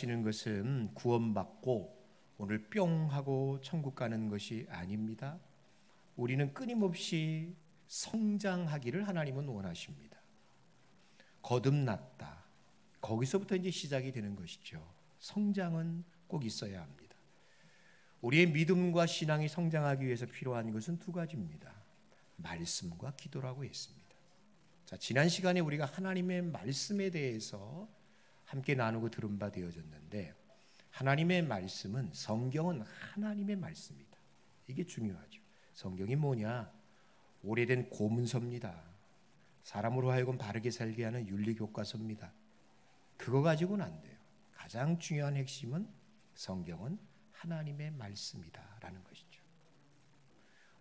사시는 것은 구원받고 오늘 뿅 하고 천국 가는 것이 아닙니다. 우리는 끊임없이 성장하기를 하나님은 원하십니다. 거듭났다. 거기서부터 이제 시작이 되는 것이죠. 성장은 꼭 있어야 합니다. 우리의 믿음과 신앙이 성장하기 위해서 필요한 것은 두 가지입니다. 말씀과 기도라고 했습니다. 자, 지난 시간에 우리가 하나님의 말씀에 대해서 함께 나누고 들은 바 되어졌는데, 하나님의 말씀은, 성경은 하나님의 말씀이다. 이게 중요하죠. 성경이 뭐냐? 오래된 고문서입니다. 사람으로 하여금 바르게 살게 하는 윤리교과서입니다. 그거 가지고는 안 돼요. 가장 중요한 핵심은 성경은 하나님의 말씀이다라는 것이죠.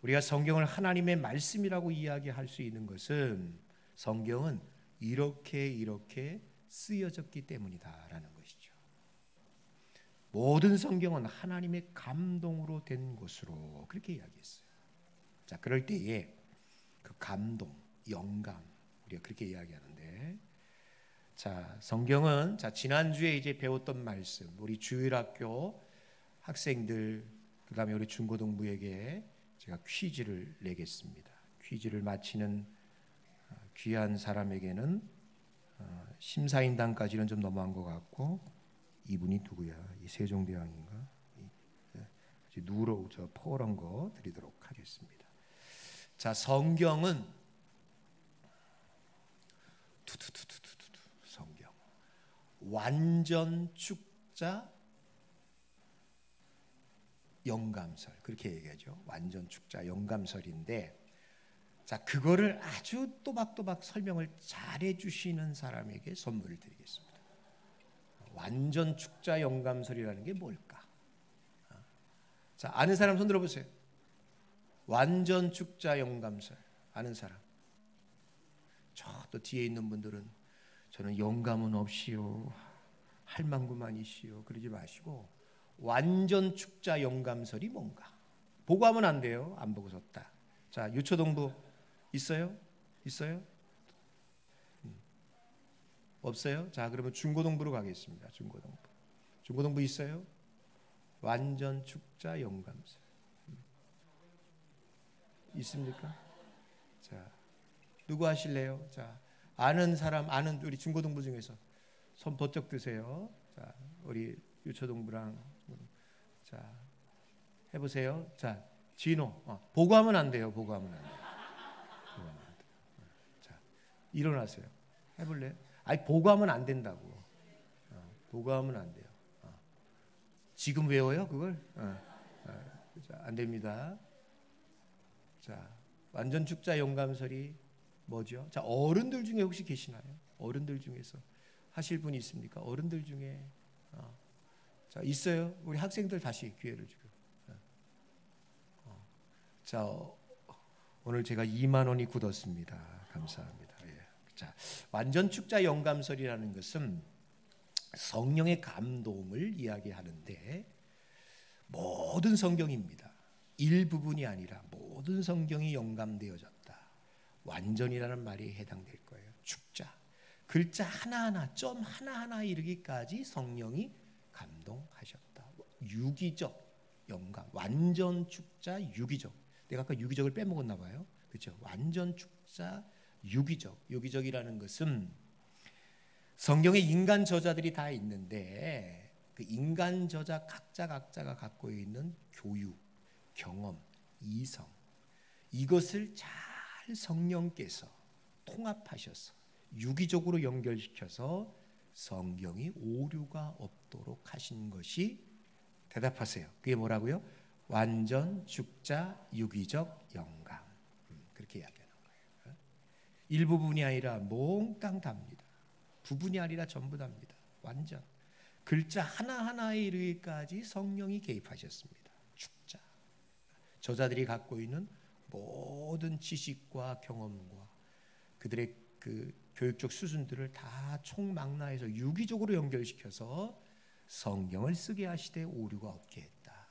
우리가 성경을 하나님의 말씀이라고 이야기할 수 있는 것은 성경은 이렇게 쓰여졌기 때문이다라는 것이죠. 모든 성경은 하나님의 감동으로 된 것으로 그렇게 이야기했어요. 자, 그럴 때에 그 감동, 영감, 우리가 그렇게 이야기하는데, 자, 성경은, 자, 지난주에 이제 배웠던 말씀, 우리 주일학교 학생들, 그 다음에 우리 중고등부에게 제가 퀴즈를 내겠습니다. 퀴즈를 마치는 귀한 사람에게는 심사인단까지는 좀 넘어간 것 같고, 이분이 누구야? 이 세종대왕인가? 누로 저 포란 거 드리도록 하겠습니다. 자, 성경은 성경 완전 축자 영감설, 그렇게 얘기하죠. 완전 축자 영감설인데, 자, 그거를 아주 또박또박 설명을 잘해 주시는 사람에게 선물을 드리겠습니다. 완전 축자 영감설이라는 게 뭘까? 자, 아는 사람 손 들어보세요. 완전 축자 영감설 아는 사람. 저 또 뒤에 있는 분들은 저는 영감은 없이요, 할망구만이시요, 그러지 마시고 완전 축자 영감설이 뭔가 보고 하면 안 돼요. 안 보고 섰다. 자, 유초동부 있어요? 있어요? 없어요? 자, 그러면 중고동부로 가겠습니다. 중고동부 있어요? 완전 축자 영감설 있습니까? 자, 누구 하실래요? 자, 아는 사람, 아는 우리 중고동부 중에서 손 번쩍 드세요. 자, 우리 유초동부랑 자, 해보세요. 자, 진호, 보고 하면 안 돼요. 보고 하면 안 돼요. 자, 일어나세요. 해볼래요? 아니, 보고 하면 안 된다고. 보고 하면 안 돼요. 지금 외워요, 그걸? 자, 안 됩니다. 자, 완전 축자 영감설이 뭐죠? 자, 어른들 중에 혹시 계시나요? 어른들 중에서 하실 분이 있습니까? 어른들 중에 자, 있어요? 우리 학생들 다시 기회를 주고. 자, 오늘 제가 2만 원이 굳었습니다. 감사합니다. 예. 자, 완전 축자 영감설이라는 것은 성령의 감동을 이야기하는데, 모든 성경입니다. 일부분이 아니라 모든 성경이 영감되어졌다. 완전이라는 말이 해당될 거예요. 축자. 글자 하나하나, 점 하나하나 이르기까지 성령이 감동하셨다. 유기적 영감. 완전 축자 유기적. 내가 아까 유기적을 빼먹었나 봐요. 그렇죠? 완전 축자 유기적. 유기적이라는 것은 성경에 인간 저자들이 다 있는데, 그 인간 저자 각자가 갖고 있는 교육, 경험, 이성, 이것을 잘 성령께서 통합하셔서 유기적으로 연결시켜서 성경이 오류가 없도록 하신 것이, 대답하세요. 그게 뭐라고요? 완전 축자 유기적 영감. 그렇게 이야기하는 거예요. 일부분이 아니라 몽땅 답니다. 부분이 아니라 전부 답니다. 완전. 글자 하나하나에 이르기까지 성령이 개입하셨습니다. 축자. 저자들이 갖고 있는 모든 지식과 경험과 그들의 그 교육적 수준들을 다 총망라해서 유기적으로 연결시켜서 성경을 쓰게 하시되 오류가 없게 했다.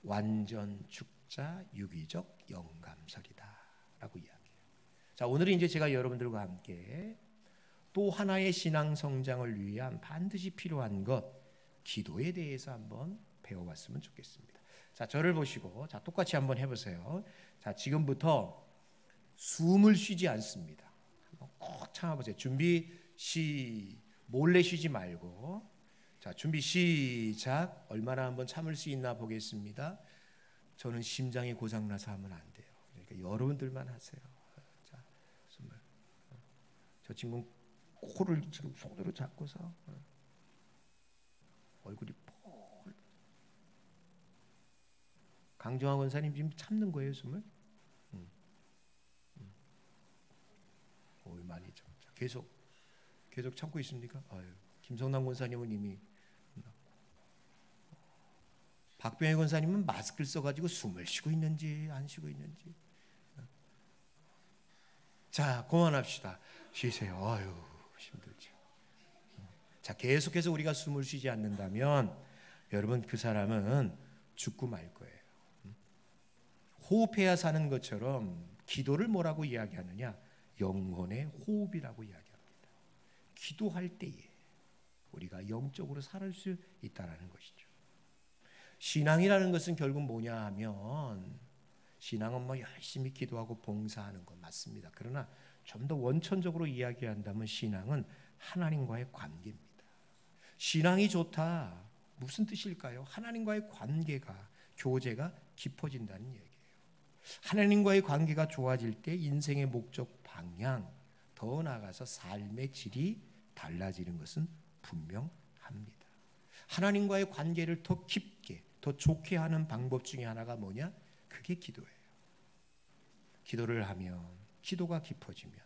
완전 축자 유기적 영감설이다 라고 이야기해요. 자, 오늘은 이제 제가 여러분들과 함께 또 하나의 신앙 성장을 위한 반드시 필요한 것, 기도에 대해서 한번 배워봤으면 좋겠습니다. 자, 저를 보시고 자, 똑같이 한번 해보세요. 자, 지금부터 숨을 쉬지 않습니다. 한번 꼭 참아보세요. 준비 몰래 쉬지 말고. 자, 준비 시작. 얼마나 한번 참을 수 있나 보겠습니다. 저는 심장이 고장나서 하면 안 돼요. 그러니까 여러분들만 하세요. 자, 숨을. 저 친구는 코를 지금 손으로 잡고서 얼굴이 폴. 강정화 권사님 지금 참는 거예요, 숨을? 많이 참. 계속 참고 있습니까? 아유, 김성남 권사님은 이미. 박병혜 권사님은 마스크를 써가지고 숨을 쉬고 있는지 안 쉬고 있는지. 자, 그만합시다. 쉬세요. 아유, 힘들죠. 자, 계속해서 우리가 숨을 쉬지 않는다면 여러분 그 사람은 죽고 말 거예요. 호흡해야 사는 것처럼 기도를 뭐라고 이야기하느냐? 영혼의 호흡이라고 이야기합니다. 기도할 때에 우리가 영적으로 살 수 있다는 것이죠. 신앙이라는 것은 결국 뭐냐 하면 신앙은 뭐 열심히 기도하고 봉사하는 것 맞습니다. 그러나 좀 더 원천적으로 이야기한다면 신앙은 하나님과의 관계입니다. 신앙이 좋다. 무슨 뜻일까요? 하나님과의 관계가, 교제가 깊어진다는 얘기예요. 하나님과의 관계가 좋아질 때 인생의 목적, 방향, 더 나아가서 삶의 질이 달라지는 것은 분명합니다. 하나님과의 관계를 더 깊게, 더 좋게 하는 방법 중에 하나가 뭐냐? 그게 기도예요. 기도를 하면, 기도가 깊어지면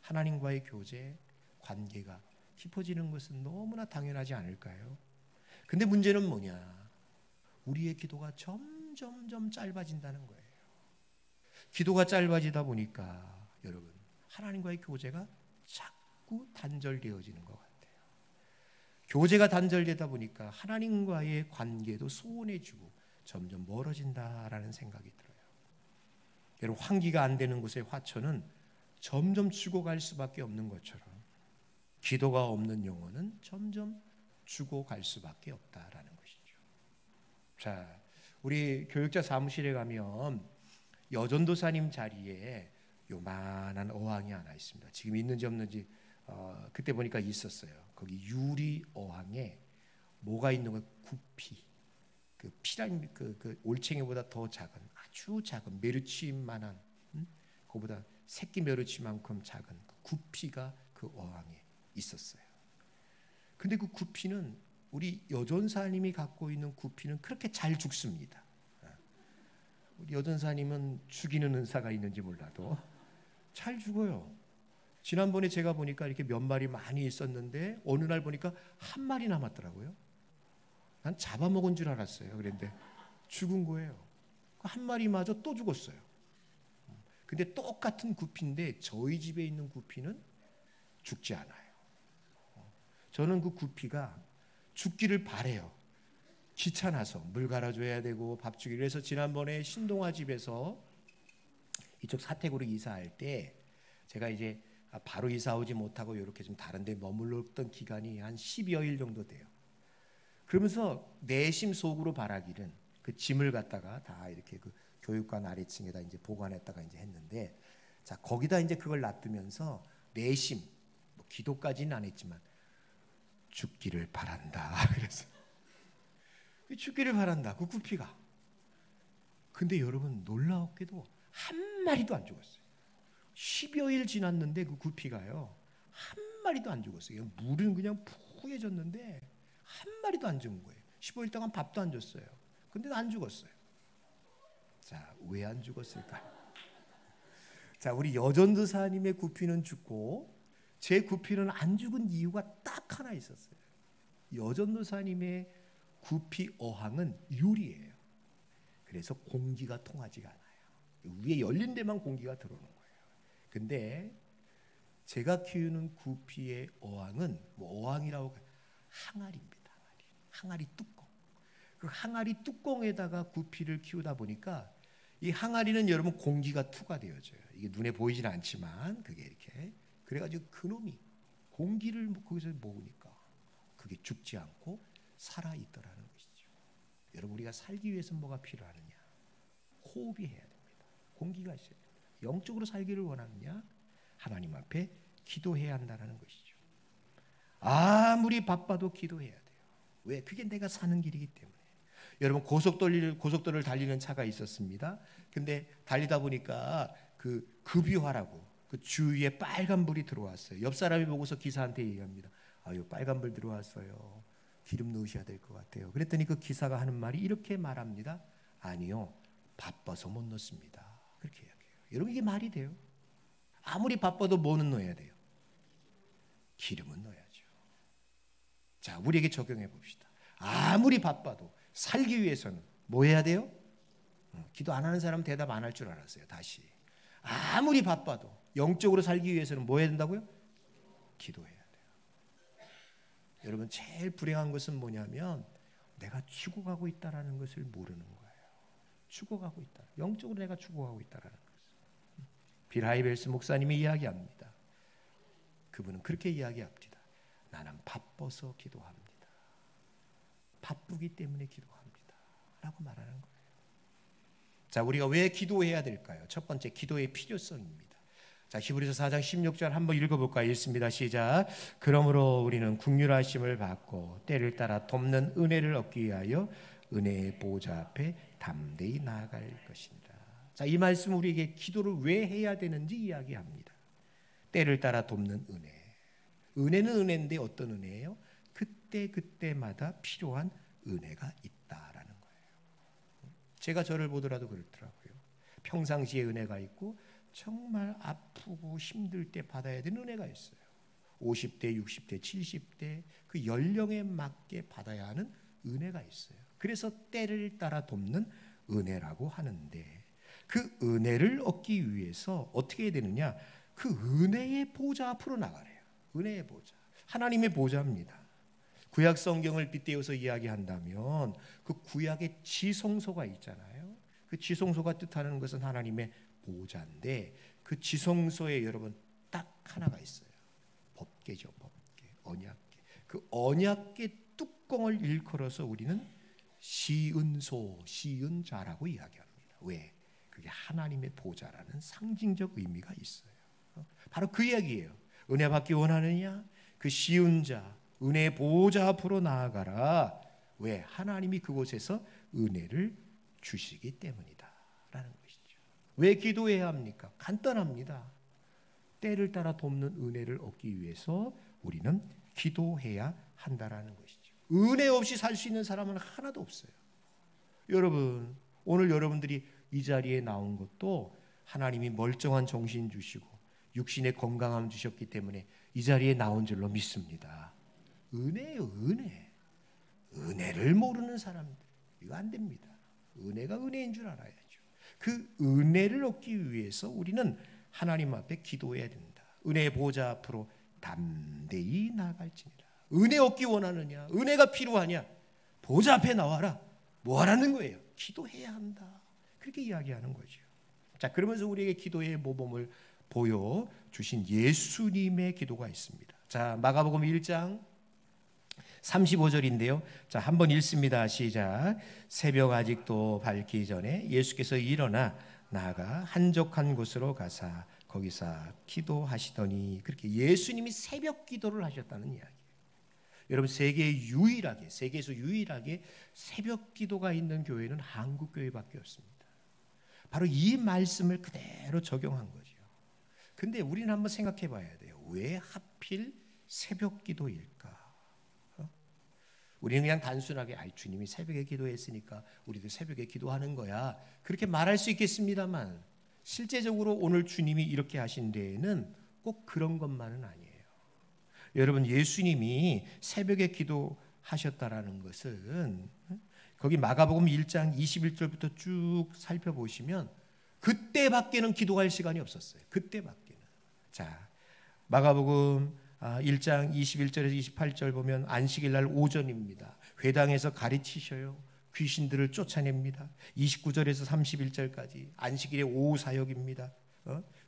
하나님과의 교제, 관계가 깊어지는 것은 너무나 당연하지 않을까요? 근데 문제는 뭐냐? 우리의 기도가 점점 짧아진다는 거예요. 기도가 짧아지다 보니까 여러분 하나님과의 교제가 자꾸 단절되어지는 것 같아요. 교제가 단절되다 보니까 하나님과의 관계도 소원해지고 점점 멀어진다라는 생각이 들어요. 여러분 환기가 안 되는 곳의 화초는 점점 죽어갈 수밖에 없는 것처럼 기도가 없는 영혼은 점점 죽어갈 수밖에 없다라는 것이죠. 자, 우리 교육자 사무실에 가면 여전도사님 자리에 요만한 어항이 하나 있습니다. 지금 있는지 없는지 그때 보니까 있었어요. 거기 유리 어항에 뭐가 있는 거예요? 구피. 그 피라미 그 올챙이보다 더 작은 아주 작은 메르치만한 그보다 새끼 메르치만큼 작은 그 구피가 그 어항에 있었어요. 근데 그 구피는 우리 여전사님이 갖고 있는 구피는 그렇게 잘 죽습니다. 우리 여전사님은 죽이는 은사가 있는지 몰라도 잘 죽어요. 지난번에 제가 보니까 이렇게 몇 마리 많이 있었는데 어느 날 보니까 한 마리 남았더라고요. 난 잡아먹은 줄 알았어요. 그런데 죽은 거예요. 한 마리마저 또 죽었어요. 근데 똑같은 구피인데 저희 집에 있는 구피는 죽지 않아요. 저는 그 구피가 죽기를 바래요. 귀찮아서 물 갈아줘야 되고 밥 주기로 해서 지난번에 신동아 집에서 이쪽 사택으로 이사할 때 제가 이제 바로 이사 오지 못하고 이렇게 좀 다른 데 머물렀던 기간이 한 10여일 정도 돼요. 그러면서 내심 속으로 바라기는 그 짐을 갖다가 다 이렇게 그 교육관 아래층에다 이제 보관했다가 이제 했는데 자, 거기다 이제 그걸 놔두면서 내심 뭐 기도까지는 안 했지만 죽기를 바란다. 그래서 죽기를 바란다. 그 구피가. 근데 여러분 놀라웠게도 한 마리도 안 죽었어요. 10여일 지났는데 그 구피가요. 한 마리도 안 죽었어요. 물은 그냥 푸해졌는데 한 마리도 안 죽은 거예요. 15일 동안 밥도 안 줬어요. 근데 안 죽었어요. 자, 왜 안 죽었을까요? 자, 우리 여전도사님의 구피는 죽고 제 구피는 안 죽은 이유가 딱 하나 있었어요. 여전도사님의 구피 어항은 유리예요. 그래서 공기가 통하지가 않아요. 위에 열린 데만 공기가 들어오는 거예요. 근데 제가 키우는 구피의 어항은 뭐 어항이라고 항아리입니다. 항아리 뚜껑. 그 항아리 뚜껑에다가 구피를 키우다 보니까 이 항아리는 여러분 공기가 투과되어져요. 이게 눈에 보이지는 않지만 그게 이렇게 그래가지고 그놈이 공기를 거기서 모으니까 그게 죽지 않고 살아있더라는 것이죠. 여러분, 우리가 살기 위해서 뭐가 필요하느냐? 호흡이 해야 됩니다. 공기가 있어야 됩니다. 영적으로 살기를 원하느냐? 하나님 앞에 기도해야 한다는 것이죠. 아무리 바빠도 기도해야 돼요. 왜? 그게 내가 사는 길이기 때문에. 여러분, 고속도로를 달리는 차가 있었습니다. 근데 달리다 보니까 그 급유하라고 그 주위에 빨간불이 들어왔어요. 옆 사람이 보고서 기사한테 얘기합니다. 아유, 빨간불 들어왔어요. 기름 넣으셔야 될 것 같아요. 그랬더니 그 기사가 하는 말이 이렇게 말합니다. 아니요, 바빠서 못 넣습니다. 그렇게 이야기해요. 여러분, 이게 말이 돼요? 아무리 바빠도 뭐는 넣어야 돼요? 기름은 넣어야죠. 자, 우리에게 적용해 봅시다. 아무리 바빠도 살기 위해서는 뭐 해야 돼요? 기도 안 하는 사람은 대답 안 할 줄 알았어요. 다시. 아무리 바빠도 영적으로 살기 위해서는 뭐 해야 된다고요? 기도해야 돼요. 여러분, 제일 불행한 것은 뭐냐면 내가 죽어가고 있다는 것을 모르는 거예요. 죽어가고 있다. 영적으로 내가 죽어가고 있다는 것을. 빌 하이벨스 목사님이 이야기합니다. 그분은 그렇게 이야기합니다. 나는 바빠서 기도합니다. 바쁘기 때문에 기도합니다. 라고 말하는 거예요. 자, 우리가 왜 기도해야 될까요? 첫 번째, 기도의 필요성입니다. 자, 히브리서 4장 16절 한번 읽어볼까요? 읽습니다. 시작. 그러므로 우리는 긍휼하심을 받고 때를 따라 돕는 은혜를 얻기 위하여 은혜의 보좌 앞에 담대히 나아갈 것이니라. 자, 이 말씀 우리에게 기도를 왜 해야 되는지 이야기합니다. 때를 따라 돕는 은혜. 은혜는 은혜인데 어떤 은혜예요? 그때마다 필요한 은혜가 있다라는 거예요. 제가 저를 보더라도 그렇더라고요. 평상시에 은혜가 있고 정말 아프고 힘들 때 받아야 되는 은혜가 있어요. 50대, 60대, 70대 그 연령에 맞게 받아야 하는 은혜가 있어요. 그래서 때를 따라 돕는 은혜라고 하는데, 그 은혜를 얻기 위해서 어떻게 해야 되느냐? 그 은혜의 보좌 앞으로 나가래요. 은혜의 보좌, 하나님의 보좌입니다. 구약 성경을 빗대어서 이야기한다면 그 구약의 지성소가 있잖아요. 그 지성소가 뜻하는 것은 하나님의 보좌인데, 그 지성소에 여러분 딱 하나가 있어요. 법궤죠. 법궤, 언약궤. 그 언약궤 뚜껑을 일컬어서 우리는 시은소, 시은좌라고 이야기합니다. 왜? 그게 하나님의 보좌라는 상징적 의미가 있어요. 바로 그 이야기예요. 은혜 받기 원하느냐? 그 시은좌, 은혜의 보좌 앞으로 나아가라. 왜? 하나님이 그곳에서 은혜를 주시기 때문이다 라는 것이죠. 왜 기도해야 합니까? 간단합니다. 때를 따라 돕는 은혜를 얻기 위해서 우리는 기도해야 한다라는 것이죠. 은혜 없이 살 수 있는 사람은 하나도 없어요. 여러분, 오늘 여러분들이 이 자리에 나온 것도 하나님이 멀쩡한 정신 주시고 육신의 건강함 주셨기 때문에 이 자리에 나온 줄로 믿습니다. 은혜예요, 은혜. 은혜를 모르는 사람들, 이거 안 됩니다. 은혜가 은혜인 줄 알아야죠. 그 은혜를 얻기 위해서 우리는 하나님 앞에 기도해야 된다. 은혜의 보좌 앞으로 담대히 나아갈지니라. 은혜 얻기 원하느냐? 은혜가 필요하냐? 보좌 앞에 나와라. 뭐 하라는 거예요? 기도해야 한다. 그렇게 이야기하는 거죠. 자, 그러면서 우리에게 기도의 모범을 보여주신 예수님의 기도가 있습니다. 자, 마가복음 1장 35절인데요. 자, 한번 읽습니다. 시작. 새벽 아직도 밝기 전에 예수께서 일어나 나아가 한적한 곳으로 가사 거기서 기도하시더니, 그렇게 예수님이 새벽 기도를 하셨다는 이야기예요. 여러분, 세계에서 유일하게 새벽 기도가 있는 교회는 한국 교회밖에 없습니다. 바로 이 말씀을 그대로 적용한 거죠. 근데 우리는 한번 생각해 봐야 돼요. 왜 하필 새벽 기도일까? 우리는 그냥 단순하게 주님이 새벽에 기도했으니까 우리도 새벽에 기도하는 거야, 그렇게 말할 수 있겠습니다만, 실제적으로 오늘 주님이 이렇게 하신 데에는 꼭 그런 것만은 아니에요. 여러분, 예수님이 새벽에 기도하셨다라는 것은 거기 마가복음 1장 21절부터 쭉 살펴보시면 그때밖에는 기도할 시간이 없었어요. 그때밖에는. 자, 마가복음 1장 21절에서 28절 보면 안식일 날 오전입니다. 회당에서 가르치셔요. 귀신들을 쫓아냅니다. 29절에서 31절까지 안식일의 오후 사역입니다.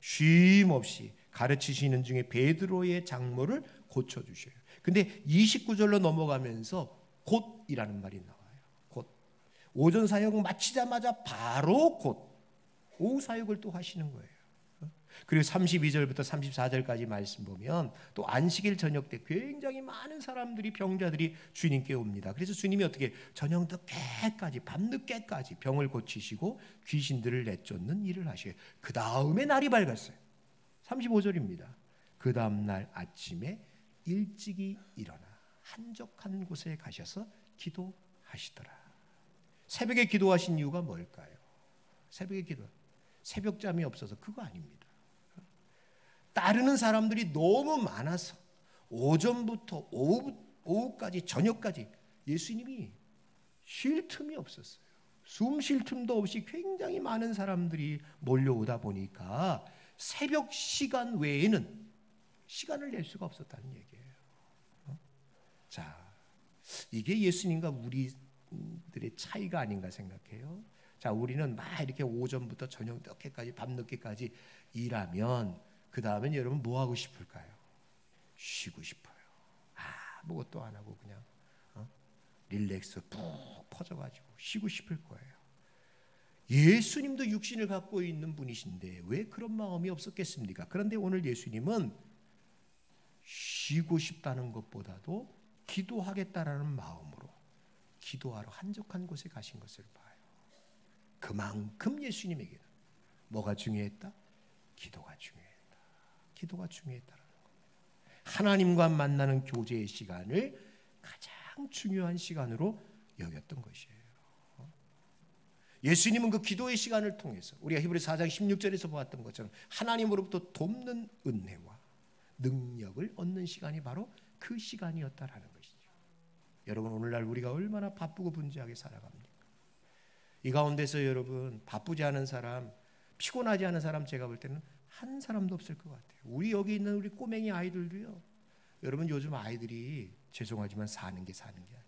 쉼 없이 가르치시는 중에 베드로의 장모를 고쳐주셔요. 근데 29절로 넘어가면서 곧이라는 말이 나와요. 곧. 오전 사역 마치자마자 바로 곧 오후 사역을 또 하시는 거예요. 그리고 32절부터 34절까지 말씀 보면 또 안식일 저녁 때 굉장히 많은 사람들이, 병자들이 주님께 옵니다. 그래서 주님이 어떻게 저녁 늦게까지, 밤늦게까지 병을 고치시고 귀신들을 내쫓는 일을 하셔요. 그 다음에 날이 밝았어요. 35절입니다. 그 다음 날 아침에 일찍이 일어나 한적한 곳에 가셔서 기도하시더라. 새벽에 기도하신 이유가 뭘까요? 새벽에 기도, 새벽잠이 없어서 그거 아닙니다. 따르는 사람들이 너무 많아서 오전부터 오후까지, 저녁까지 예수님이 쉴 틈이 없었어요. 숨 쉴 틈도 없이 굉장히 많은 사람들이 몰려오다 보니까 새벽 시간 외에는 시간을 낼 수가 없었다는 얘기예요. 자, 이게 예수님과 우리들의 차이가 아닌가 생각해요. 자, 우리는 막 이렇게 오전부터 저녁 늦게까지, 밤늦게까지 일하면 그 다음엔 여러분 뭐 하고 싶을까요? 쉬고 싶어요. 아무것도 안 하고 그냥 릴렉스 푹 퍼져가지고 쉬고 싶을 거예요. 예수님도 육신을 갖고 있는 분이신데 왜 그런 마음이 없었겠습니까? 그런데 오늘 예수님은 쉬고 싶다는 것보다도 기도하겠다라는 마음으로 기도하러 한적한 곳에 가신 것을 봐요. 그만큼 예수님에게는 뭐가 중요했다? 기도가 중요했다. 기도가 중요했다라는 겁니다. 하나님과 만나는 교제의 시간을 가장 중요한 시간으로 여겼던 것이에요. 예수님은 그 기도의 시간을 통해서 우리가 히브리서 4장 16절에서 보았던 것처럼 하나님으로부터 돕는 은혜와 능력을 얻는 시간이 바로 그 시간이었다라는 것이죠. 여러분, 오늘날 우리가 얼마나 바쁘고 분주하게 살아갑니까? 이 가운데서 여러분, 바쁘지 않은 사람, 피곤하지 않은 사람 제가 볼 때는 한 사람도 없을 것 같아요. 우리 여기 있는 우리 꼬맹이 아이들도요. 여러분, 요즘 아이들이 죄송하지만 사는 게 아니에요.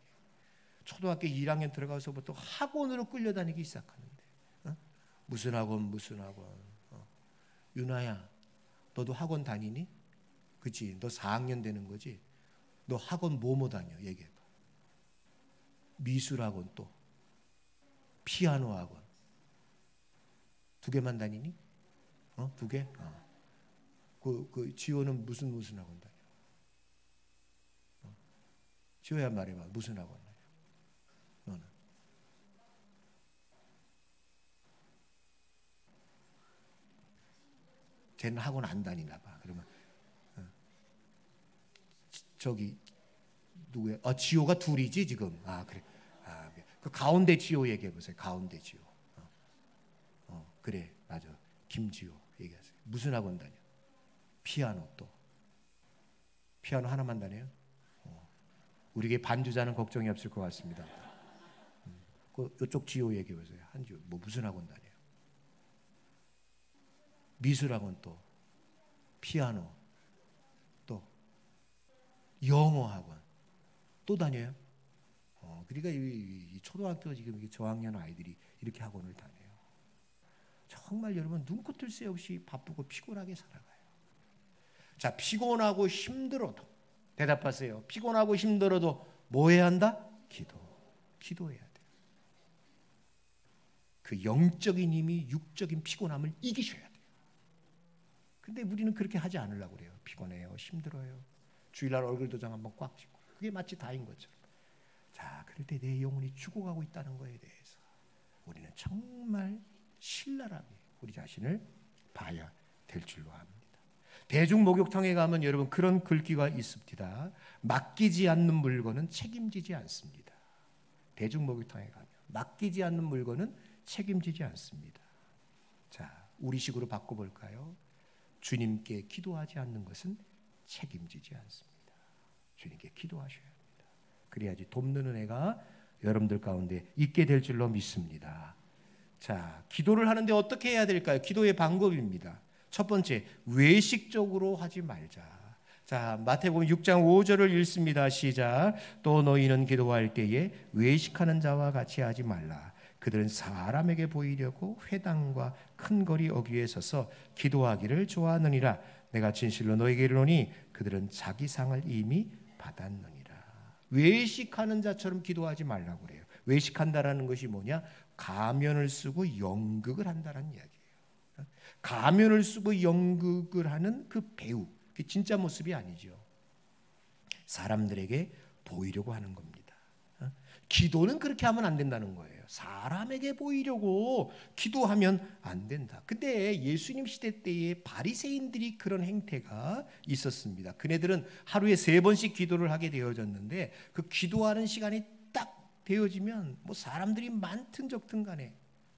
초등학교 1학년 들어가서부터 학원으로 끌려다니기 시작하는데 무슨 학원. 유나야, 너도 학원 다니니? 그치? 너 4학년 되는 거지? 너 학원 뭐뭐 다녀? 얘기해봐. 미술학원, 또 피아노 학원. 2개만 다니니? 2개? 그 지호는 무슨 학원 다녀? 지호야 말해봐. 무슨 학원 다녀? 너는? 쟤는 학원 안 다니나 봐. 그러면 저기 누구야? 지호가 2이지 지금. 그래. 그 가운데 지호 얘기해 보세요. 가운데 지호. 그래, 맞아. 김지호 얘기하세요. 무슨 학원 다녀? 피아노. 또 피아노 하나만 다녀요? 우리에게 반주자는 걱정이 없을 것 같습니다. 이쪽 지호 얘기해 보세요. 한지호 뭐 무슨 학원 다녀요? 미술학원, 또 피아노, 또 영어 학원 또 다녀요? 그러니까 이 초등학교 지금 저학년 아이들이 이렇게 학원을 다녀요. 정말 여러분 눈코뜰 새 없이 바쁘고 피곤하게 살아가요. 자, 피곤하고 힘들어도 대답하세요. 피곤하고 힘들어도 뭐 해야 한다? 기도해야 돼요. 그 영적인 힘이 육적인 피곤함을 이기셔야 돼요. 근데 우리는 그렇게 하지 않으려고 그래요. 피곤해요, 힘들어요. 주일날 얼굴 도장 한번 꽉 찍고, 그게 마치 다인 것처럼. 자, 그럴 때 내 영혼이 죽어가고 있다는 거에 대해서 우리는 정말 신랄하게 우리 자신을 봐야 될 줄로 압니다. 대중 목욕탕에 가면 여러분 그런 글귀가 있습니다. 맡기지 않는 물건은 책임지지 않습니다. 대중 목욕탕에 가면 맡기지 않는 물건은 책임지지 않습니다. 자, 우리식으로 바꿔볼까요? 주님께 기도하지 않는 것은 책임지지 않습니다. 주님께 기도하셔야 합니다. 그래야지 돕는 은혜가 여러분들 가운데 있게 될 줄로 믿습니다. 자, 기도를 하는데 어떻게 해야 될까요? 기도의 방법입니다. 첫 번째, 외식적으로 하지 말자. 자, 마태복음 6장 5절을 읽습니다. 시작. 또 너희는 기도할 때에 외식하는 자와 같이 하지 말라. 그들은 사람에게 보이려고 회당과 큰 거리 어귀에 서서 기도하기를 좋아하느니라. 내가 진실로 너희에게 이르노니 그들은 자기 상을 이미 받았느니라. 외식하는 자처럼 기도하지 말라고 그래요. 외식한다라는 것이 뭐냐? 가면을 쓰고 연극을 한다는 이야기예요. 가면을 쓰고 연극을 하는 그 배우, 그 진짜 모습이 아니죠. 사람들에게 보이려고 하는 겁니다. 기도는 그렇게 하면 안 된다는 거예요. 사람에게 보이려고 기도하면 안 된다. 근데 예수님 시대 때에 바리새인들이 그런 행태가 있었습니다. 그네들은 하루에 3번씩 기도를 하게 되어졌는데 그 기도하는 시간이 딱 되어지면 뭐 사람들이 많든 적든 간에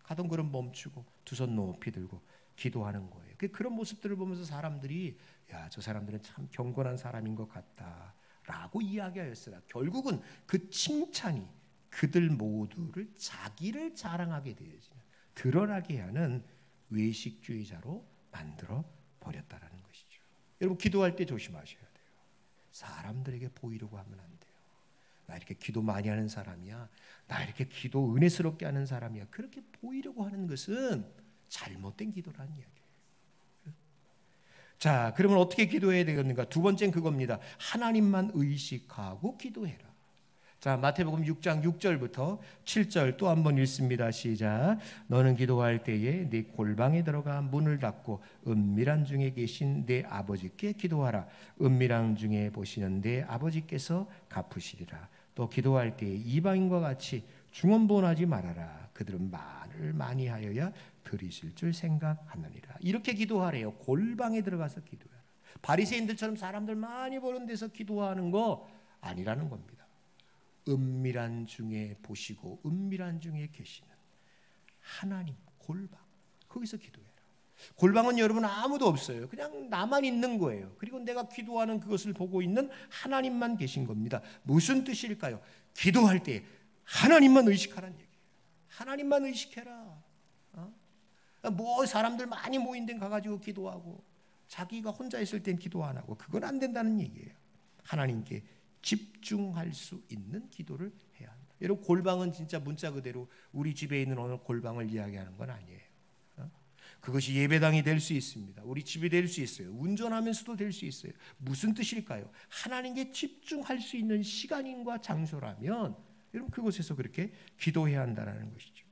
가던 걸음 멈추고 두 손 높이 들고 기도하는 거예요. 그런 모습들을 보면서 사람들이 야, 저 사람들은 참 경건한 사람인 것 같다 라고 이야기하였으나 결국은 그 칭찬이 그들 모두를 자기를 자랑하게 되어지는, 드러나게 하는 외식주의자로 만들어 버렸다라는 것이죠. 여러분, 기도할 때 조심하셔야 돼요. 사람들에게 보이려고 하면 안 돼요. 나 이렇게 기도 많이 하는 사람이야, 나 이렇게 기도 은혜스럽게 하는 사람이야, 그렇게 보이려고 하는 것은 잘못된 기도라는 이야기예요. 자, 그러면 어떻게 기도해야 되겠는가? 두 번째는 그겁니다. 하나님만 의식하고 기도해라. 자, 마태복음 6장 6절부터 7절 또 한 번 읽습니다. 시작. 너는 기도할 때에 네 골방에 들어가 문을 닫고 은밀한 중에 계신 네 아버지께 기도하라. 은밀한 중에 보시는 네 아버지께서 갚으시리라. 또 기도할 때에 이방인과 같이 중언부언하지 말아라. 그들은 말을 많이 하여야 들으실 줄 생각하느니라. 이렇게 기도하래요. 골방에 들어가서 기도해라. 바리새인들처럼 사람들 많이 보는 데서 기도하는 거 아니라는 겁니다. 은밀한 중에 보시고 은밀한 중에 계시는 하나님 골방, 거기서 기도해라. 골방은 여러분 아무도 없어요. 그냥 나만 있는 거예요. 그리고 내가 기도하는 그것을 보고 있는 하나님만 계신 겁니다. 무슨 뜻일까요? 기도할 때 하나님만 의식하라는 얘기예요. 하나님만 의식해라. 뭐 사람들 많이 모인 데 가가지고 기도하고 자기가 혼자 있을 땐 기도 안 하고, 그건 안 된다는 얘기예요. 하나님께 집중할 수 있는 기도를 해야 한다. 여러분, 골방은 진짜 문자 그대로 우리 집에 있는 어느 골방을 이야기하는 건 아니에요. 그것이 예배당이 될 수 있습니다. 우리 집이 될 수 있어요. 운전하면서도 될 수 있어요. 무슨 뜻일까요? 하나님께 집중할 수 있는 시간인과 장소라면 여러분, 그곳에서 그렇게 기도해야 한다는 것이죠.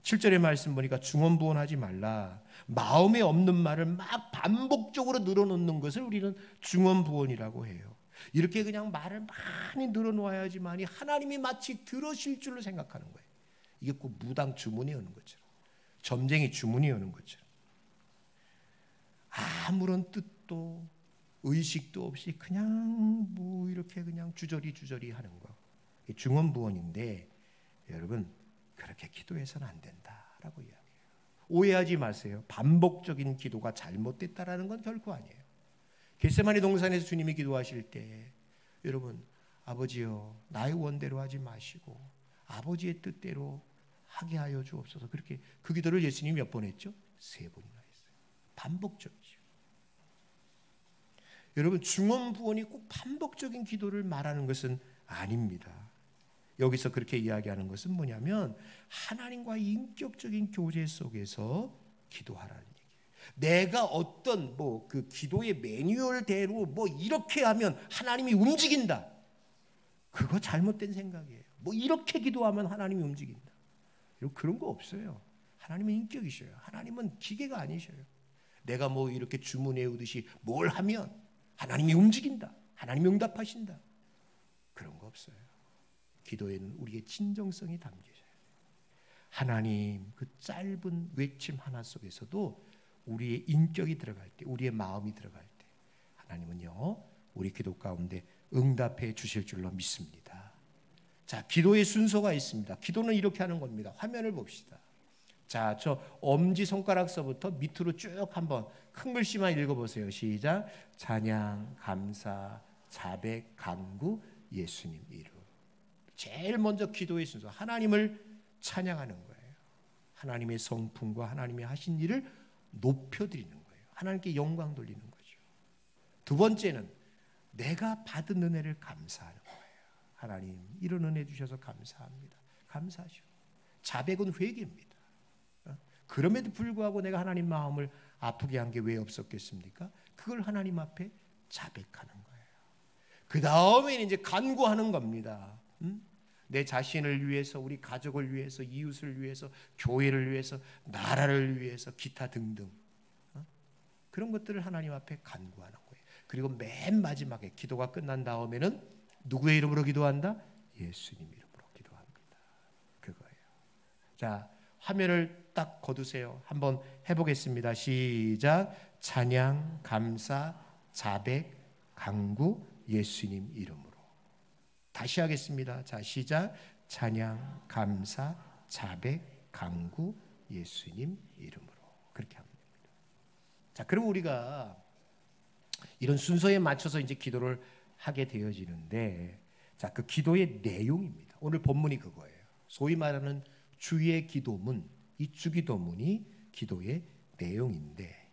7절의 말씀 보니까 중언부언하지 말라. 마음에 없는 말을 막 반복적으로 늘어놓는 것을 우리는 중언부언이라고 해요. 이렇게 그냥 말을 많이 늘어놓아야지만이 하나님이 마치 들으실 줄로 생각하는 거예요. 이게 꼭 무당 주문이 오는 것처럼, 점쟁이 주문이 오는 것처럼, 아무런 뜻도 의식도 없이 그냥 뭐 이렇게 그냥 주저리 하는 거, 중언부언인데 여러분, 그렇게 기도해서는 안 된다라고 이야기해요. 오해하지 마세요. 반복적인 기도가 잘못됐다라는 건 결코 아니에요. 겟세마네 동산에서 주님이 기도하실 때 여러분, 아버지여 나의 원대로 하지 마시고 아버지의 뜻대로 하게 하여 주옵소서, 그렇게 그 기도를 예수님이 몇 번 했죠? 3번이나 했어요. 반복적이죠. 여러분, 중언부언이 꼭 반복적인 기도를 말하는 것은 아닙니다. 여기서 그렇게 이야기하는 것은 뭐냐면 하나님과의 인격적인 교제 속에서 기도하라는 얘기예요. 내가 어떤 뭐 그 기도의 매뉴얼대로 뭐 이렇게 하면 하나님이 움직인다, 그거 잘못된 생각이에요. 뭐 이렇게 기도하면 하나님이 움직인다, 그런 거 없어요. 하나님은 인격이셔요. 하나님은 기계가 아니셔요. 내가 뭐 이렇게 주문 외우듯이 뭘 하면 하나님이 움직인다, 하나님이 응답하신다, 그런 거 없어요. 기도에는 우리의 진정성이 담겨져요. 하나님, 그 짧은 외침 하나 속에서도 우리의 인격이 들어갈 때, 우리의 마음이 들어갈 때 하나님은요, 우리 기도 가운데 응답해 주실 줄로 믿습니다. 자, 기도의 순서가 있습니다. 기도는 이렇게 하는 겁니다. 화면을 봅시다. 자, 저 엄지손가락서부터 밑으로 쭉 한번 큰 글씨만 읽어보세요. 시작. 찬양, 감사, 자백, 간구, 예수님 이름. 제일 먼저 기도의 순서, 하나님을 찬양하는 거예요. 하나님의 성품과 하나님이 하신 일을 높여드리는 거예요. 하나님께 영광 돌리는 거죠. 두 번째는 내가 받은 은혜를 감사하는 거예요. 하나님, 이런 은혜 주셔서 감사합니다. 감사하죠. 자백은 회개입니다. 그럼에도 불구하고 내가 하나님 마음을 아프게 한 게 왜 없었겠습니까? 그걸 하나님 앞에 자백하는 거예요. 그 다음에는 이제 간구하는 겁니다. 내 자신을 위해서, 우리 가족을 위해서, 이웃을 위해서, 교회를 위해서, 나라를 위해서, 기타 등등 그런 것들을 하나님 앞에 간구하는 거예요. 그리고 맨 마지막에 기도가 끝난 다음에는 누구의 이름으로 기도한다? 예수님 이름으로 기도합니다. 그거예요. 자, 화면을 딱 거두세요. 한번 해보겠습니다. 시작. 찬양, 감사, 자백, 간구, 예수님 이름으로. 다시 하겠습니다. 자, 시작. 찬양, 감사, 자백, 간구, 예수님 이름으로. 그렇게 합니다. 자, 그럼 우리가 이런 순서에 맞춰서 이제 기도를 하게 되어지는데, 자, 그 기도의 내용입니다. 오늘 본문이 그거예요. 소위 말하는 주의 기도문, 이 주기도문이 기도의 내용인데,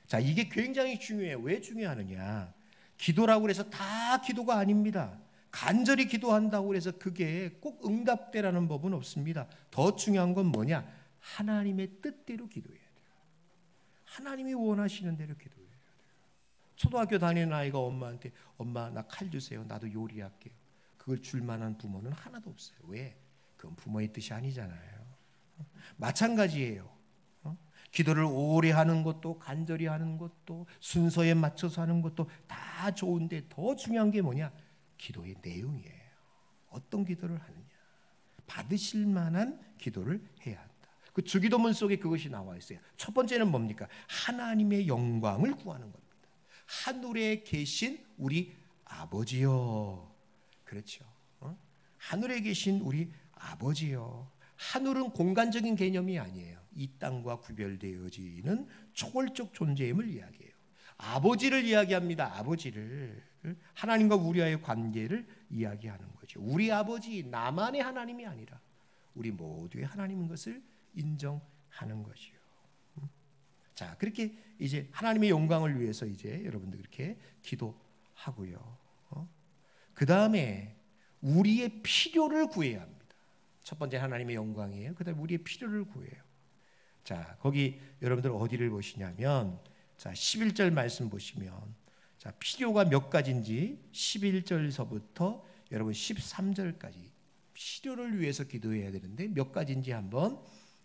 자, 이게 굉장히 중요해요. 왜 중요하느냐? 기도라고 해서 다 기도가 아닙니다. 간절히 기도한다고 해서 그게 꼭 응답되라는 법은 없습니다. 더 중요한 건 뭐냐? 하나님의 뜻대로 기도해야 돼요. 하나님이 원하시는 대로 기도해야 돼요. 초등학교 다니는 아이가 엄마한테 엄마 나 칼 주세요. 나도 요리할게요. 그걸 줄 만한 부모는 하나도 없어요. 왜? 그건 부모의 뜻이 아니잖아요. 마찬가지예요. 기도를 오래 하는 것도, 간절히 하는 것도, 순서에 맞춰서 하는 것도 다 좋은데 더 중요한 게 뭐냐? 기도의 내용이에요. 어떤 기도를 하느냐? 받으실 만한 기도를 해야 한다. 그 주기도문 속에 그것이 나와 있어요. 첫 번째는 뭡니까? 하나님의 영광을 구하는 겁니다. 하늘에 계신 우리 아버지요. 그렇죠. 하늘에 계신 우리 아버지요. 하늘은 공간적인 개념이 아니에요. 이 땅과 구별되어지는 초월적 존재임을 이야기해요. 아버지를 이야기합니다. 아버지를. 하나님과 우리와의 관계를 이야기하는 거죠. 우리 아버지, 나만의 하나님이 아니라 우리 모두의 하나님인 것을 인정하는 것이요. 자, 그렇게 이제 하나님의 영광을 위해서 이제 여러분들 그렇게 기도하고요. 그 다음에 우리의 필요를 구해야 합니다. 첫 번째 하나님의 영광이에요. 그 다음에 우리의 필요를 구해요. 자, 거기 여러분들 어디를 보시냐면, 자, 11절 말씀 보시면, 자, 필요가 몇 가지인지 11절서부터 여러분 13절까지 필요를 위해서 기도해야 되는데 몇 가지인지 한번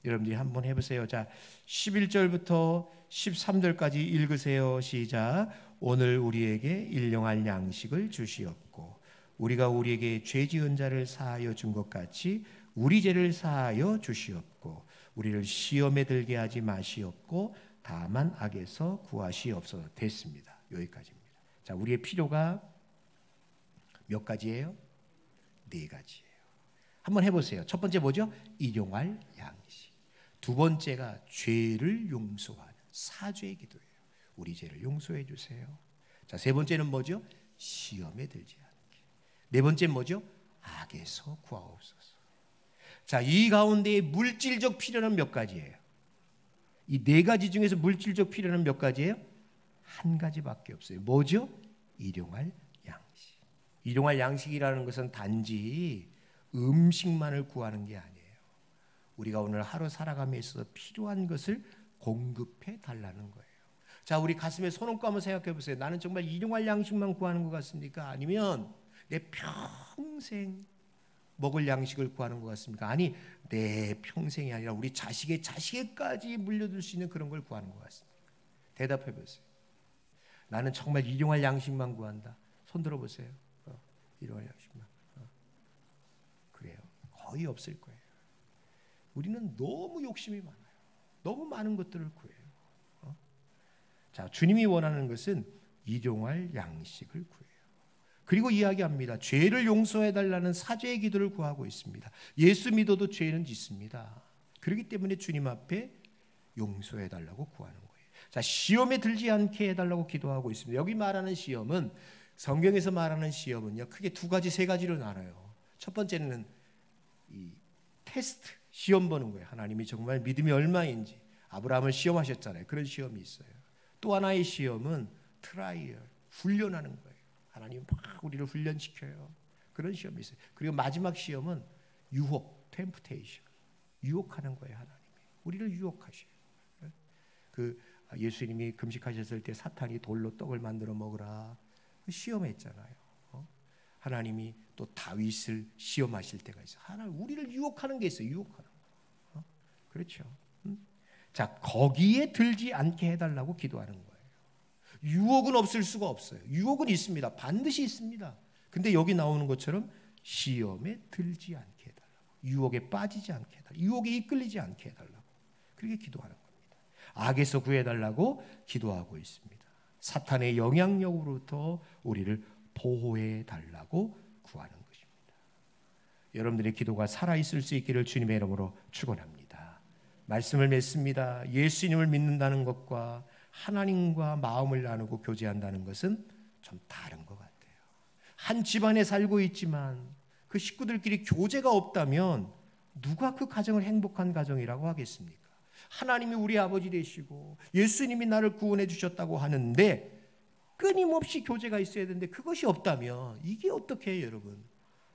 여러분들이 한번 해보세요. 자, 11절부터 13절까지 읽으세요. 시작. 오늘 우리에게 일용할 양식을 주시옵고 우리가 우리에게 죄 지은 자를 사하여 준 것 같이 우리 죄를 사하여 주시옵고 우리를 시험에 들게 하지 마시옵고 다만 악에서 구하시옵소서. 됐습니다. 여기까지입니다. 자, 우리의 필요가 몇 가지예요? 네 가지예요. 한번 해보세요. 첫 번째 뭐죠? 일용할 양식. 두 번째가 죄를 용서하는 사죄의 기도예요. 우리 죄를 용서해 주세요. 자, 세 번째는 뭐죠? 시험에 들지 않게. 네 번째는 뭐죠? 악에서 구하옵소서. 자, 이 가운데의 물질적 필요는 몇 가지예요? 이 네 가지 중에서 물질적 필요는 몇 가지예요? 한 가지밖에 없어요. 뭐죠? 일용할 양식. 일용할 양식이라는 것은 단지 음식만을 구하는 게 아니에요. 우리가 오늘 하루 살아감에 있어서 필요한 것을 공급해 달라는 거예요. 자, 우리 가슴에 손 얹고 한번 생각해 보세요. 나는 정말 일용할 양식만 구하는 것 같습니까? 아니면 내 평생 먹을 양식을 구하는 것 같습니까? 아니, 내 평생이 아니라 우리 자식에까지 물려줄 수 있는 그런 걸 구하는 것 같습니까? 대답해 보세요. 나는 정말 일용할 양식만 구한다. 손 들어 보세요. 일용할 양식만. 그래요. 거의 없을 거예요. 우리는 너무 욕심이 많아요. 너무 많은 것들을 구해요. 자, 주님이 원하는 것은 일용할 양식을 구해요. 그리고 이야기합니다. 죄를 용서해 달라는 사죄의 기도를 구하고 있습니다. 예수 믿어도 죄는 짓습니다. 그렇기 때문에 주님 앞에 용서해 달라고 구하는 거예요. 자, 시험에 들지 않게 해달라고 기도하고 있습니다. 여기 말하는 시험은, 성경에서 말하는 시험은요, 크게 두 가지, 세 가지로 나눠요. 첫 번째는 이 테스트, 시험 보는 거예요. 하나님이 정말 믿음이 얼마인지. 아브라함을 시험하셨잖아요. 그런 시험이 있어요. 또 하나의 시험은 트라이얼, 훈련하는 거예요. 하나님 막 우리를 훈련시켜요. 그런 시험이 있어요. 그리고 마지막 시험은 유혹, 템프테이션, 유혹하는 거예요. 하나님이 우리를 유혹하셔요. 그 예수님이 금식하셨을 때 사탄이 돌로 떡을 만들어 먹으라 시험했잖아요. 하나님이 또 다윗을 시험하실 때가 있어요. 하나님 우리를 유혹하는 게 있어요. 유혹하는 거. 그렇죠. 자, 거기에 들지 않게 해달라고 기도하는 거예요. 유혹은 없을 수가 없어요. 유혹은 있습니다. 반드시 있습니다. 근데 여기 나오는 것처럼 시험에 들지 않게 해달라고, 유혹에 빠지지 않게 해달라고, 유혹에 이끌리지 않게 해달라고 그렇게 기도하는 겁니다. 악에서 구해달라고 기도하고 있습니다. 사탄의 영향력으로부터 우리를 보호해달라고 구하는 것입니다. 여러분들의 기도가 살아있을 수 있기를 주님의 이름으로 축원합니다. 말씀을 맺습니다. 예수님을 믿는다는 것과 하나님과 마음을 나누고 교제한다는 것은 좀 다른 것 같아요. 한 집안에 살고 있지만 그 식구들끼리 교제가 없다면 누가 그 가정을 행복한 가정이라고 하겠습니까? 하나님이 우리 아버지 되시고 예수님이 나를 구원해 주셨다고 하는데 끊임없이 교제가 있어야 되는데 그것이 없다면 이게 어떻게 해요, 여러분?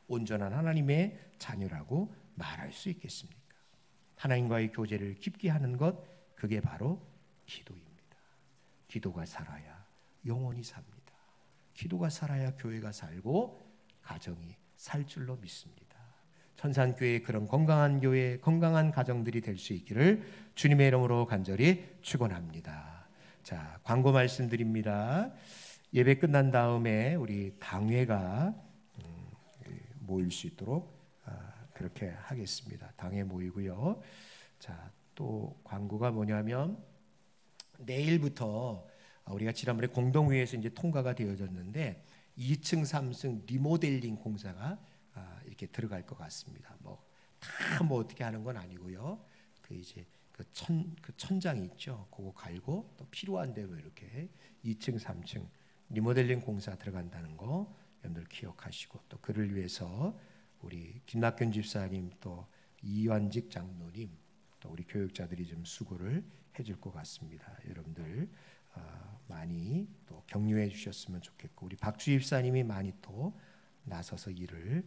온전한 하나님의 자녀라고 말할 수 있겠습니까? 하나님과의 교제를 깊게 하는 것, 그게 바로 기도입니다. 기도가 살아야 영혼이 삽니다. 기도가 살아야 교회가 살고 가정이 살 줄로 믿습니다. 천산교회의 그런 건강한 교회, 건강한 가정들이 될 수 있기를 주님의 이름으로 간절히 축원합니다. 자, 광고 말씀드립니다. 예배 끝난 다음에 우리 당회가 모일 수 있도록 그렇게 하겠습니다. 당회 모이고요. 자, 또 광고가 뭐냐면 내일부터 우리가 지난번에 공동회의에서 이제 통과가 되어졌는데 2층, 3층 리모델링 공사가 이렇게 들어갈 것 같습니다. 다 어떻게 하는 건 아니고요. 그 이제 그 천장이 있죠. 그거 갈고 또 필요한 대로 이렇게 2층, 3층 리모델링 공사 들어간다는 거 여러분들 기억하시고, 또 그를 위해서 우리 김낙균 집사님, 또 이완직 장로님, 또 우리 교육자들이 좀 수고를 해줄 것 같습니다. 여러분들 많이 또 격려해 주셨으면 좋겠고, 우리 박주 집사님이 많이 또 나서서 일을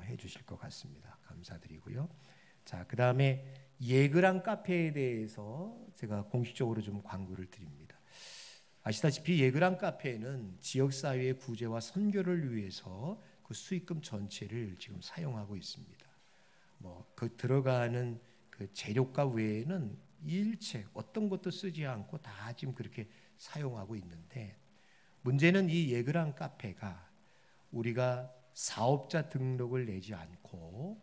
해주실 것 같습니다. 감사드리고요. 자, 그 다음에 예그랑 카페에 대해서 제가 공식적으로 좀 광고를 드립니다. 아시다시피 예그랑 카페는 지역사회의 구제와 선교를 위해서 그 수익금 전체를 지금 사용하고 있습니다. 그 들어가는 그 재료가 외에는 일체 어떤 것도 쓰지 않고 다 지금 그렇게 사용하고 있는데, 문제는 이 예그랑 카페가 우리가 사업자 등록을 내지 않고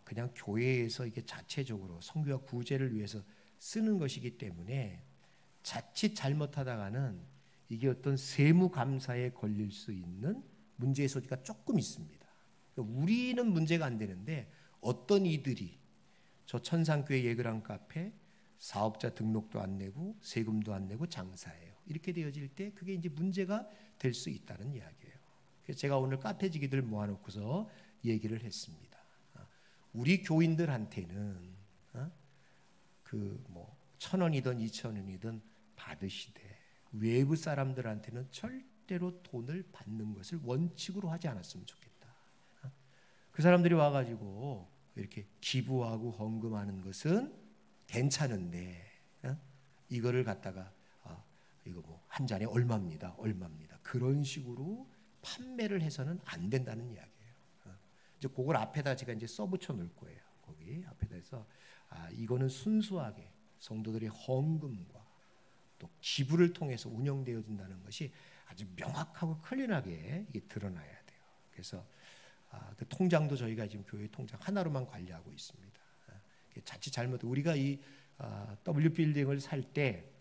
그냥 교회에서 이게 자체적으로 선교와 구제를 위해서 쓰는 것이기 때문에 자칫 잘못하다가는 이게 어떤 세무 감사에 걸릴 수 있는 문제의 소지가 조금 있습니다. 그러니까 우리는 문제가 안 되는데 어떤 이들이 저 천상교회 예그랑 카페 사업자 등록도 안 내고 세금도 안 내고 장사해요. 이렇게 되어질 때 그게 이제 문제가 될 수 있다는 이야기예요. 그래서 제가 오늘 카페지기들 모아놓고서 얘기를 했습니다. 우리 교인들한테는 그 1,000원이든 2,000원이든 받으시되 외부 사람들한테는 절대로 돈을 받는 것을 원칙으로 하지 않았으면 좋겠다. 그 사람들이 와가지고 이렇게 기부하고 헌금하는 것은 괜찮은데 이거를 갖다가 이거 한 잔에 얼마입니다. 그런 식으로 판매를 해서는 안 된다는 이야기예요. 이제 그걸 앞에다 제가 이제 써붙여 놓을 거예요. 거기 앞에다 해서 이거는 순수하게 성도들의 헌금과 또 기부를 통해서 운영되어진다는 것이 아주 명확하고 클린하게 이게 드러나야 돼요. 그래서 그 통장도 저희가 지금 교회 통장 하나로만 관리하고 있습니다. 자칫 잘못 우리가 이 W 빌딩을 살 때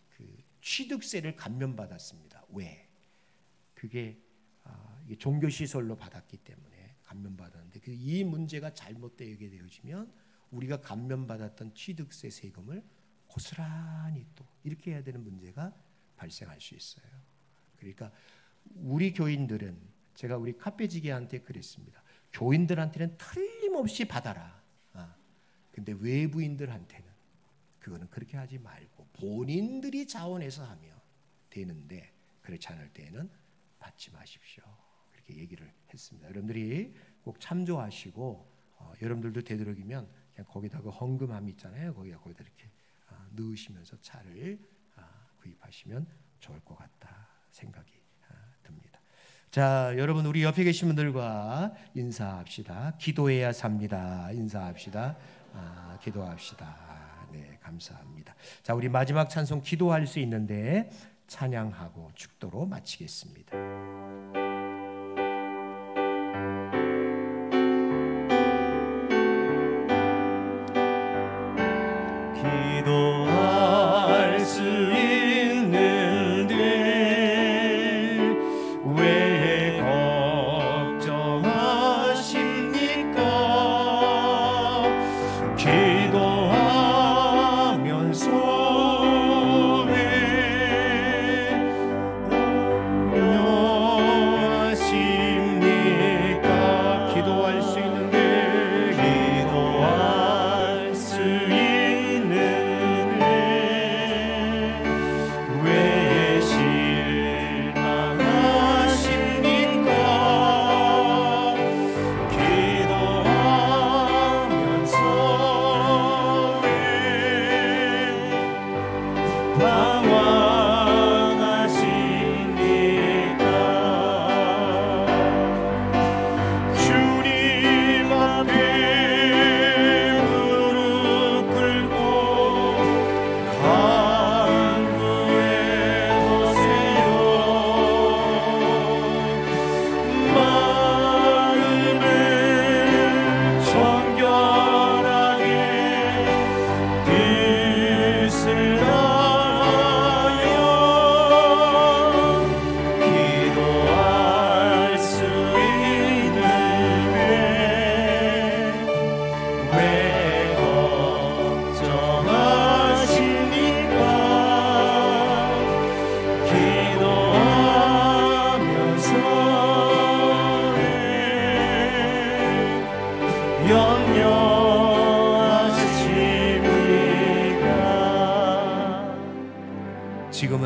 그 취득세를 감면받았습니다. 왜? 그게 이게 종교시설로 받았기 때문에 감면받았는데 이 문제가 잘못되게 되어지면 우리가 감면받았던 취득세 세금을 고스란히 또 이렇게 해야 되는 문제가 발생할 수 있어요. 그러니까 우리 교인들은, 제가 우리 카페지기한테 그랬습니다. 교인들한테는 틀림없이 받아라. 근데 외부인들한테는 그거는 그렇게 하지 말고 본인들이 자원해서 하면 되는데 그렇지 않을 때에는 받지 마십시오. 그렇게 얘기를 했습니다. 여러분들이 꼭 참조하시고 여러분들도 되도록이면 그냥 거기다가 헌금함 있잖아요. 거기다 이렇게 넣으시면서 차를 구입하시면 좋을 것 같다 생각이 듭니다. 자, 여러분 우리 옆에 계신 분들과 인사합시다. 기도해야 삽니다. 인사합시다. 기도합시다. 네, 감사합니다. 자, 우리 마지막 찬송 기도할 수 있는데 찬양하고 축도로 마치겠습니다. 기도할 수 있는데 왜 걱정하십니까? 기도하면서 왜 염려하십니까? 기도할 수 있는데 기도할 수 왜 실망하십니까? 기도하면서 왜 방황하십니까? 주님 앞에 무릎 꿇고 염려하십니까? 지금은